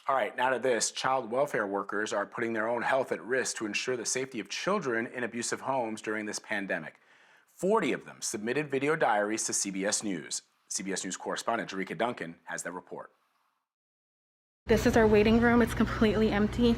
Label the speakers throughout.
Speaker 1: All right, now to this. Child welfare workers are putting their own health at risk to ensure the safety of children in abusive homes during this pandemic. 40 of them submitted video diaries to CBS News. CBS News correspondent Jericka Duncan has that report.
Speaker 2: This is our waiting room. It's completely empty.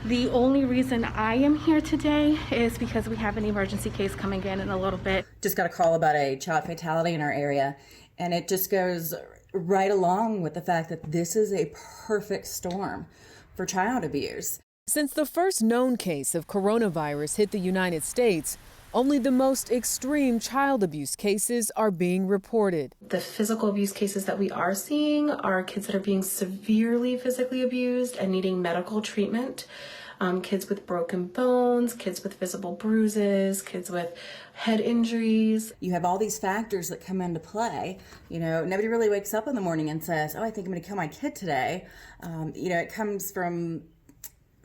Speaker 2: The only reason I am here today is because we have an emergency case coming in a little bit.
Speaker 3: Just got a call about a child fatality in our area, and it just goes right along with the fact that this is a perfect storm for child abuse.
Speaker 4: Since the first known case of coronavirus hit the United States, only the most extreme child abuse cases are being reported.
Speaker 5: The physical abuse cases that we are seeing are kids that are being severely physically abused and needing medical treatment. Kids with broken bones, kids with visible bruises, kids with head injuries.
Speaker 3: You have all these factors that come into play. Nobody really wakes up in the morning and says, oh, I think I'm going to kill my kid today. It comes from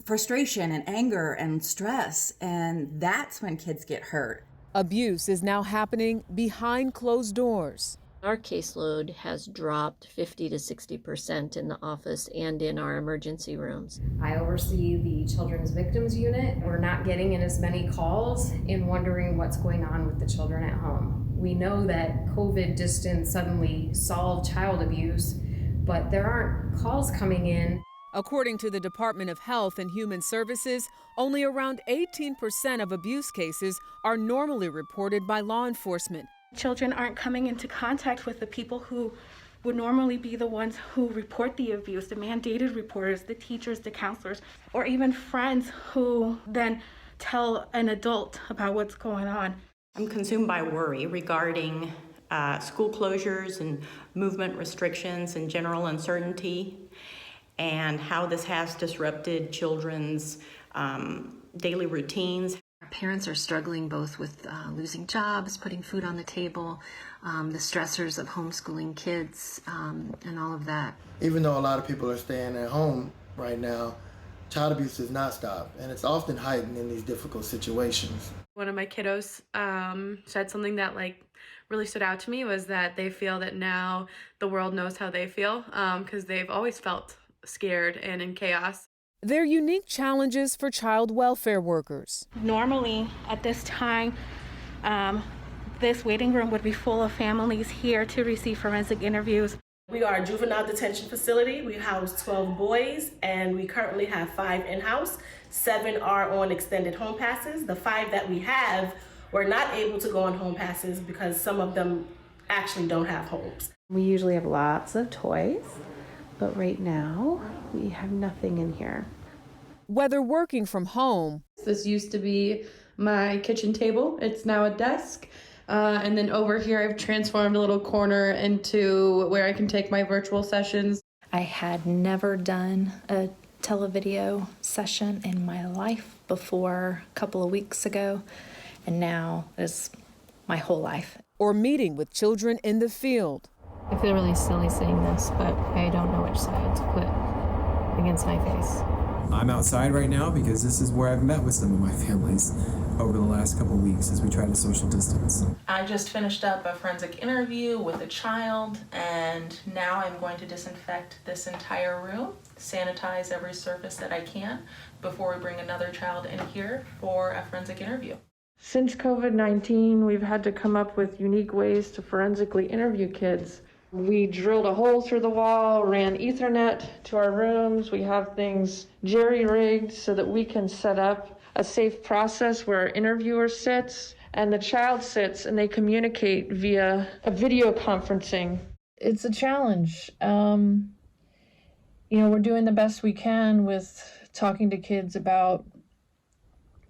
Speaker 3: frustration and anger and stress, and that's when kids get hurt.
Speaker 4: Abuse is now happening behind closed doors.
Speaker 6: Our caseload has dropped 50 to 60% in the office and in our emergency rooms.
Speaker 7: I oversee the Children's Victims Unit. We're not getting in as many calls and wondering what's going on with the children at home. We know that COVID just didn't suddenly solve child abuse, but there aren't calls coming in.
Speaker 4: According to the Department of Health and Human Services, only around 18% of abuse cases are normally reported by law enforcement.
Speaker 2: Children aren't coming into contact with the people who would normally be the ones who report the abuse, the mandated reporters, the teachers, the counselors, or even friends who then tell an adult about what's going on.
Speaker 8: I'm consumed by worry regarding school closures and movement restrictions and general uncertainty, and how this has disrupted children's daily routines.
Speaker 9: Our parents are struggling both with losing jobs, putting food on the table, the stressors of homeschooling kids, and all of that.
Speaker 10: Even though a lot of people are staying at home right now, child abuse does not stop, and it's often heightened in these difficult situations.
Speaker 11: One of my kiddos said something that really stood out to me, was that they feel that now the world knows how they feel, because they've always felt scared and in chaos.
Speaker 4: There are unique challenges for child welfare workers.
Speaker 2: Normally, at this time, this waiting room would be full of families here to receive forensic interviews.
Speaker 12: We are a juvenile detention facility. We house 12 boys, and we currently have 5 in-house. 7 are on extended home passes. The 5 that we have were not able to go on home passes because some of them actually don't have homes.
Speaker 13: We usually have lots of toys, but right now we have nothing in here.
Speaker 4: Whether working from home.
Speaker 14: This used to be my kitchen table. It's now a desk. And then over here, I've transformed a little corner into where I can take my virtual sessions.
Speaker 15: I had never done a televideo session in my life before a couple of weeks ago, and now is my whole life.
Speaker 4: Or meeting with children in the field.
Speaker 16: I feel really silly saying this, but I don't know which side to put against my face.
Speaker 17: I'm outside right now because this is where I've met with some of my families over the last couple of weeks as we try to social distance.
Speaker 18: I just finished up a forensic interview with a child, and now I'm going to disinfect this entire room, sanitize every surface that I can before we bring another child in here for a forensic interview.
Speaker 13: Since COVID-19, we've had to come up with unique ways to forensically interview kids. We drilled a hole through the wall, ran Ethernet to our rooms. We have things jerry-rigged so that we can set up a safe process where our interviewer sits and the child sits and they communicate via a video conferencing.
Speaker 16: It's a challenge. We're doing the best we can with talking to kids about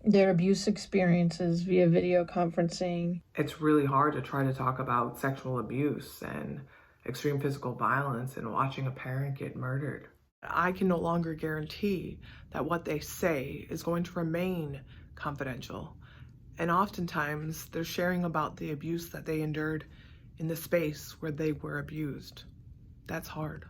Speaker 16: their abuse experiences via video conferencing.
Speaker 19: It's really hard to try to talk about sexual abuse and extreme physical violence and watching a parent get murdered. I can no longer guarantee that what they say is going to remain confidential. And oftentimes they're sharing about the abuse that they endured in the space where they were abused. That's hard.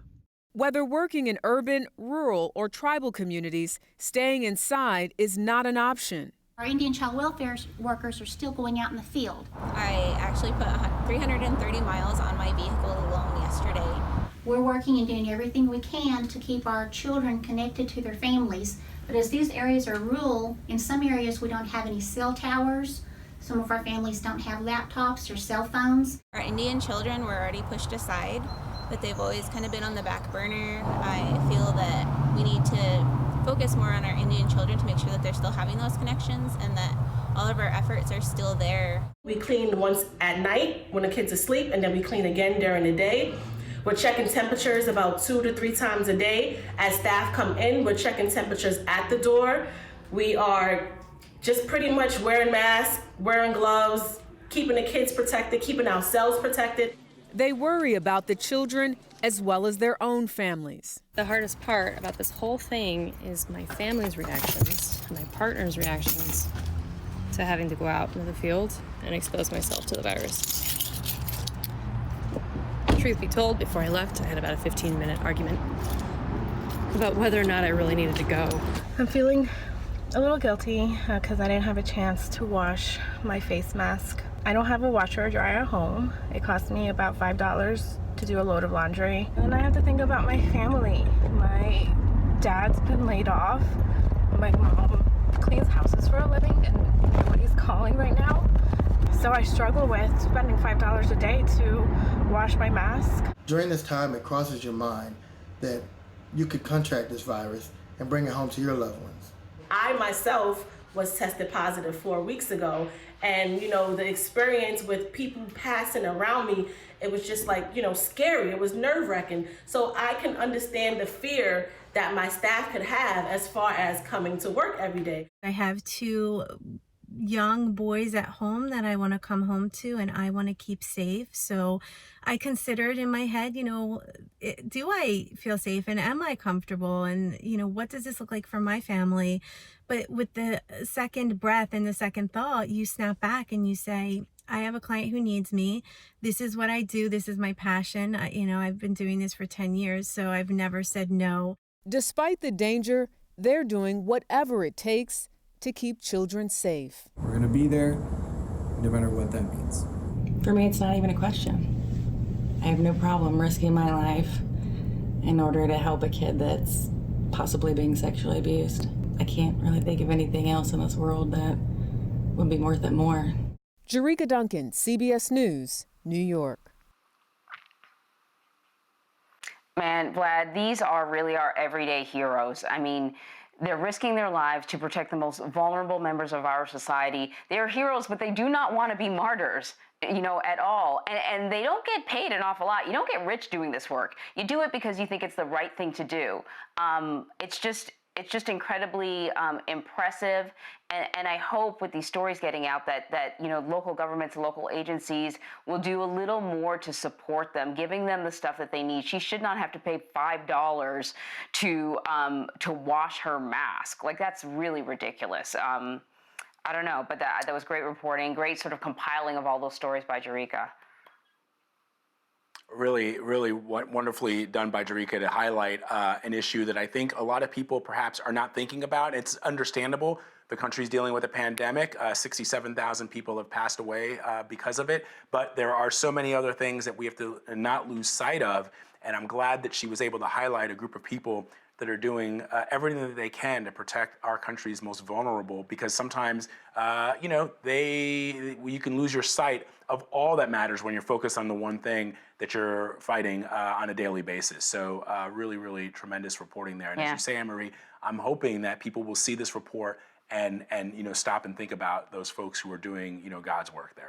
Speaker 4: Whether working in urban, rural, or tribal communities, staying inside is not an option.
Speaker 20: Our Indian child welfare workers are still going out in the field.
Speaker 5: I actually put 330 miles on my vehicle alone yesterday.
Speaker 20: We're working and doing everything we can to keep our children connected to their families. But as these areas are rural, in some areas we don't have any cell towers. Some of our families don't have laptops or cell phones.
Speaker 21: Our Indian children were already pushed aside, but they've always kind of been on the back burner. I feel that we need to focus more on our Indian children to make sure that they're still having those connections and that all of our efforts are still there.
Speaker 12: We clean once at night when the kids are asleep, and then we clean again during the day. We're checking temperatures about 2 to 3 times a day. As staff come in, we're checking temperatures at the door. We are just pretty much wearing masks, wearing gloves, keeping the kids protected, keeping ourselves protected.
Speaker 4: They worry about the children as well as their own families.
Speaker 22: The hardest part about this whole thing is my family's reactions, my partner's reactions to having to go out into the field and expose myself to the virus. Truth be told, before I left, I had about a 15-minute argument about whether or not I really needed to go.
Speaker 2: I'm feeling a little guilty because I didn't have a chance to wash my face mask. I don't have a washer or dryer at home. It cost me about $5 to do a load of laundry. And I have to think about my family. My dad's been laid off. My mom cleans houses for a living and nobody's calling right now. So I struggle with spending $5 a day to wash my mask.
Speaker 10: During this time, it crosses your mind that you could contract this virus and bring it home to your loved ones.
Speaker 12: I myself was tested positive 4 weeks ago, and the experience with people passing around me, it was just like, scary. It was nerve-wracking. So I can understand the fear that my staff could have as far as coming to work every day.
Speaker 23: I have 2 young boys at home that I want to come home to and I want to keep safe. So I considered in my head, do I feel safe and am I comfortable? And, what does this look like for my family? But with the second breath and the second thought, you snap back and you say, I have a client who needs me. This is what I do. This is my passion. I've been doing this for 10 years, so I've never said no.
Speaker 4: Despite the danger, they're doing whatever it takes to keep children safe.
Speaker 17: We're going to be there no matter what that means.
Speaker 3: For me, it's not even a question. I have no problem risking my life in order to help a kid that's possibly being sexually abused. I can't really think of anything else in this world that would be worth it more.
Speaker 4: Jericka Duncan, CBS News, New York.
Speaker 24: Man, Vlad, these are really our everyday heroes. I mean, they're risking their lives to protect the most vulnerable members of our society. They are heroes, but they do not want to be martyrs, at all. And they don't get paid an awful lot. You don't get rich doing this work. You do it because you think it's the right thing to do. It's just incredibly impressive. And I hope with these stories getting out that local governments, local agencies will do a little more to support them, giving them the stuff that they need. She should not have to pay $5 to wash her mask. Like, that's really ridiculous. I don't know, but that was great reporting, great sort of compiling of all those stories by Jericka.
Speaker 1: Really, really wonderfully done by Jericka to highlight an issue that I think a lot of people perhaps are not thinking about. It's understandable. The country's dealing with a pandemic. 67,000 people have passed away because of it. But there are so many other things that we have to not lose sight of. And I'm glad that she was able to highlight a group of people that are doing everything that they can to protect our country's most vulnerable, because sometimes, you can lose your sight of all that matters when you're focused on the one thing that you're fighting on a daily basis. So really, really tremendous reporting there. And as you say, Anne-Marie, I'm hoping that people will see this report and stop and think about those folks who are doing, God's work there.